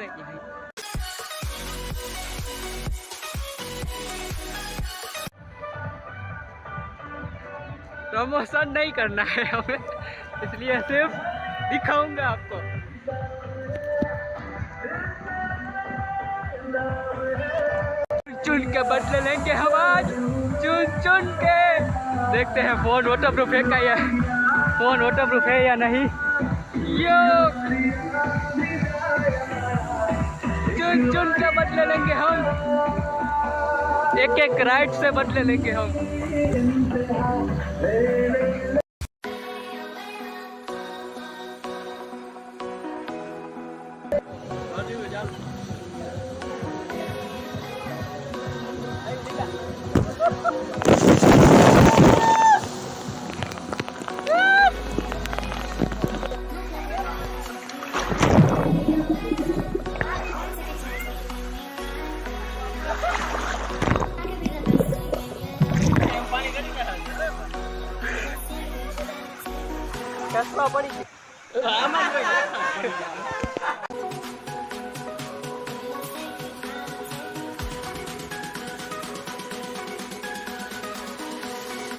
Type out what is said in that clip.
करते हैं यहीं। प्रमोशन नहीं करना है हमें, इसलिए सिर्फ दिखाऊंगा आपको। चुन के बदले लेंगे हम आज, चुन चुन के। देखते हैं फोन वाटरप्रूफ है क्या, या फोन वाटरप्रूफ है या नहीं। यो चुन चुन के बदले लेंगे हम, एक एक राइड से बदले लेंगे हम। कसवा पड़ी